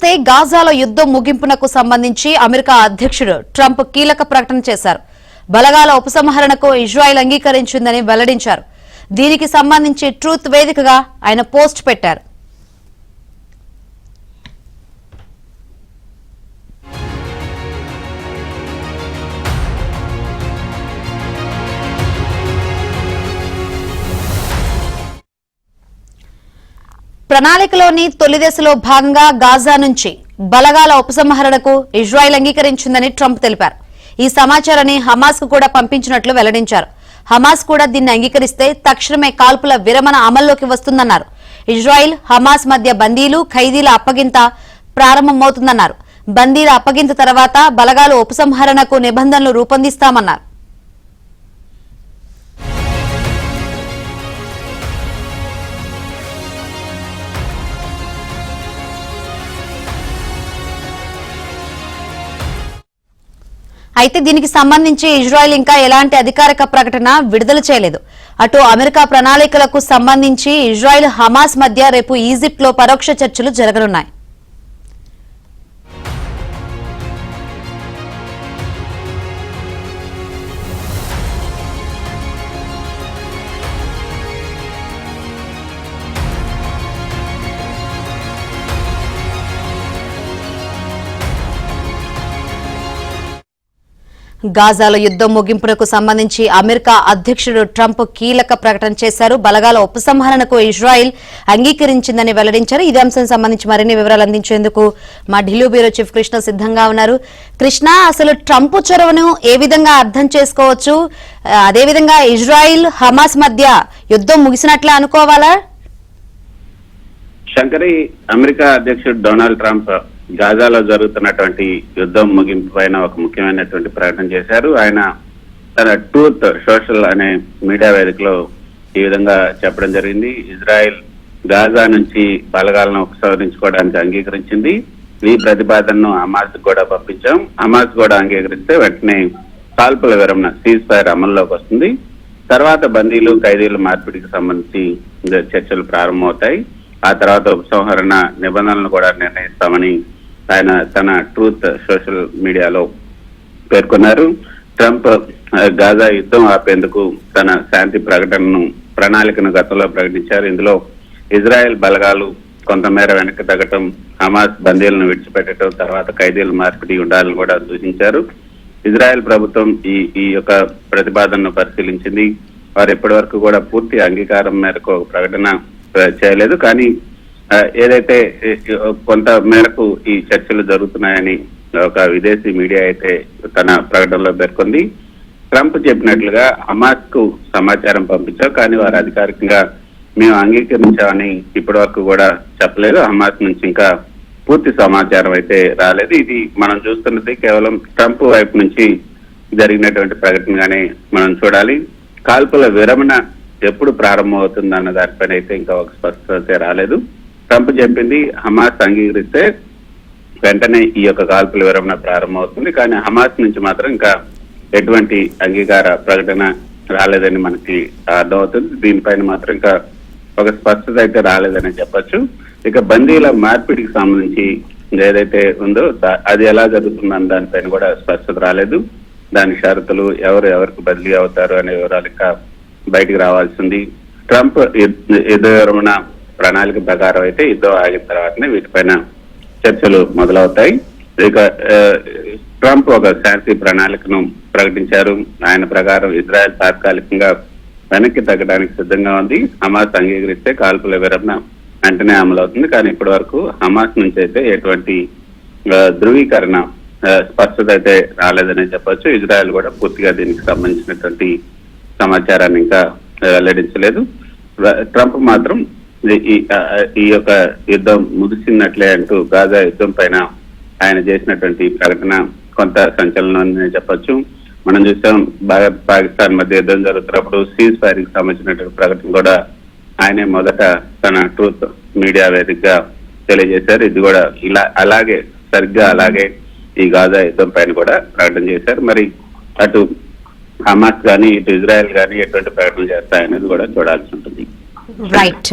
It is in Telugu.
చూస్తే గాజాలో యుద్ధం ముగింపునకు సంబంధించి అమెరికా అధ్యక్షుడు ట్రంప్ కీలక ప్రకటన చేశారు. బలగాల ఉపసంహరణకు ఇజ్రాయెల్ అంగీకరించిందని వెల్లడించారు. దీనికి సంబంధించి ట్రూత్ వేదికగా ఆయన పోస్ట్ పెట్టారు. ప్రణాళికలోని తొలి దశలో భాగంగా గాజా నుంచి బలగాల ఉపసంహరణకు ఇజ్రాయెల్ అంగీకరించిందని ట్రంప్ తెలిపారు. ఈ సమాచారాన్ని హమాస్ కు కూడా పంపించినట్లు వెల్లడించారు. హమాస్ కూడా దీన్ని అంగీకరిస్తే తక్షణమే కాల్పుల విరమణ అమల్లోకి వస్తుందన్నారు. ఇజ్రాయెల్ హమాస్ మధ్య బందీలు ఖైదీల అప్పగింత ప్రారంభమవుతుందన్నారు. బందీల అప్పగింత తర్వాత బలగాల ఉపసంహరణకు నిబంధనలు రూపొందిస్తామన్నారు. అయితే దీనికి సంబంధించి ఇజ్రాయెల్ ఇంకా ఎలాంటి అధికారిక ప్రకటన విడుదల చేయలేదు. అటు అమెరికా ప్రణాళికలకు సంబంధించి ఇజ్రాయెల్ హమాస్ మధ్య రేపు ఈజిప్ట్ లో పరోక్ష చర్చలు జరగనున్నాయి. గాజాలో యుద్ధం ముగింపునకు సంబంధించి అమెరికా అధ్యక్షుడు ట్రంప్ కీలక ప్రకటన చేశారు. బలగాల ఉపసంహరణకు ఇజ్రాయెల్ అంగీకరించిందని వెల్లడించారు. ఇదే అంశం సంబంధించి మరిన్ని వివరాలు అందించేందుకు మా ఢిల్లీ బ్యూరో చీఫ్ కృష్ణ సిద్ధంగా ఉన్నారు. కృష్ణ, అసలు ట్రంప్ చొరవను ఏ విధంగా అర్థం చేసుకోవచ్చు? అదేవిధంగా ఇజ్రాయెల్ హమాస్ మధ్య యుద్ధం ముగిసినట్లే అనుకోవాలా? శంకరి, అమెరికా అధ్యక్షుడు డొనాల్డ్ ట్రంప్ గాజాలో జరుగుతున్నటువంటి యుద్ధం ముగింపు పైన ఒక ముఖ్యమైనటువంటి ప్రకటన చేశారు. ఆయన తన ట్రూత్ సోషల్ అనే మీడియా వేదికలో ఈ విధంగా చెప్పడం జరిగింది. ఇజ్రాయెల్ గాజా నుంచి బలగాలను ఉపసంహరించుకోవడానికి అంగీకరించింది. ఈ ప్రతిపాదనను హమాస్ కూడా పంపించాం. హమాస్ కూడా అంగీకరిస్తే వెంటనే కాల్పుల విరమణ సీజ్ ఫైర్ అమల్లోకి వస్తుంది. తర్వాత బందీలు ఖైదీల మార్పిడికి సంబంధించి చర్చలు ప్రారంభమవుతాయి. ఆ తర్వాత ఉపసంహరణ నిబంధనలను కూడా నిర్ణయిస్తామని ఆయన తన ట్రూత్ సోషల్ మీడియాలో పేర్కొన్నారు. ట్రంప్ గాజా యుద్ధం ఆపేందుకు తన శాంతి ప్రణాళికను గతంలో ప్రకటించారు. ఇందులో ఇజ్రాయెల్ బలగాలు కొంతమేర వెనక్కి తగ్గటం, హమాస్ బందీలను విడిచిపెట్టడం, తర్వాత ఖైదీల మార్పిడి ఉండాలని కూడా సూచించారు. ఇజ్రాయెల్ ప్రభుత్వం ఈ యొక్క ప్రతిపాదనను పరిశీలించింది. వారు ఇప్పటి వరకు కూడా పూర్తి అంగీకారం మేరకు ఒక ప్రకటన చేయలేదు. కానీ ఏదైతే కొంత మేరకు ఈ చర్చలు జరుగుతున్నాయని ఒక విదేశీ మీడియా అయితే తన ప్రకటనలో పేర్కొంది. ట్రంప్ చెప్పినట్లుగా హమాస్ కు సమాచారం పంపించారు, కానీ వారు అధికారికంగా మేము అంగీకరించామని ఇప్పటి వరకు కూడా చెప్పలేదు. హమాస్ నుంచి ఇంకా పూర్తి సమాచారం అయితే రాలేదు. ఇది మనం చూస్తున్నది కేవలం ట్రంప్ వైపు నుంచి జరిగినటువంటి ప్రకటనగానే మనం చూడాలి. కాల్పుల విరమణ ఎప్పుడు ప్రారంభమవుతుంది అన్న దానిపైన అయితే ఇంకా ఒక స్పష్టత రాలేదు. ట్రంప్ చెప్పింది హమాస్ అంగీకరిస్తే వెంటనే ఈ యొక్క కాల్పుల విరమణ ప్రారంభమవుతుంది, కానీ హమాస్ నుంచి మాత్రం ఇంకా ఎటువంటి అంగీకార ప్రకటన రాలేదని మనకి అర్థమవుతుంది. దీనిపైన మాత్రం ఇంకా ఒక స్పష్టత అయితే రాలేదని చెప్పొచ్చు. ఇక బందీల మార్పిడికి సంబంధించి ఏదైతే ఉందో అది ఎలా జరుగుతుందన్న దానిపైన కూడా స్పష్టత రాలేదు. దాని షరతులు, ఎవరికి బదిలీ అవుతారు అనే వివరాలు ఇంకా బయటికి రావాల్సింది. ట్రంప్ యుద్ధ విరమణ ప్రణాళిక ప్రకారం అయితే యుద్ధం ఆగిన తర్వాతనే వీటిపైన చర్చలు మొదలవుతాయి. ఇక ట్రంప్ ఒక శాంతి ప్రణాళికను ప్రకటించారు. ఆయన ప్రకారం ఇజ్రాయెల్ తాత్కాలికంగా వెనక్కి తగ్గడానికి సిద్ధంగా ఉంది. హమాస్ అంగీకరిస్తే కాల్పుల విరమణ వెంటనే అమలవుతుంది. కానీ ఇప్పటి వరకు హమాస్ నుంచి అయితే ఎటువంటి ధృవీకరణ, స్పష్టత అయితే రాలేదని చెప్పొచ్చు. ఇజ్రాయెల్ కూడా పూర్తిగా దీనికి సంబంధించినటువంటి సమాచారాన్ని ఇంకా వెల్లడించలేదు. ట్రంప్ మాత్రం ఈ యొక్క యుద్ధం ముగిసినట్లే అంటూ గాజా యుద్ధం పైన ఆయన చేసినటువంటి ప్రకటన కొంత సంచలనం చెప్పొచ్చు. మనం చూసాం, భారత్ పాకిస్తాన్ మధ్య యుద్ధం జరుగుతున్నప్పుడు సీజ్ ఫైర్ కి సంబంధించినటువంటి ప్రకటన కూడా ఆయనే మొదట తన ట్రూత్ మీడియా వేదికగా తెలియజేశారు. ఇది కూడా సరిగ్గా అలాగే ఈ గాజా యుద్ధం పైన కూడా ప్రకటన చేశారు. మరి అటు హమాస్ కానీ ఇటు ఇజ్రాయెల్ కానీ ఎటువంటి ప్రకటన చేస్తాయనేది కూడా చూడాల్సి ఉంటుంది. రైట్.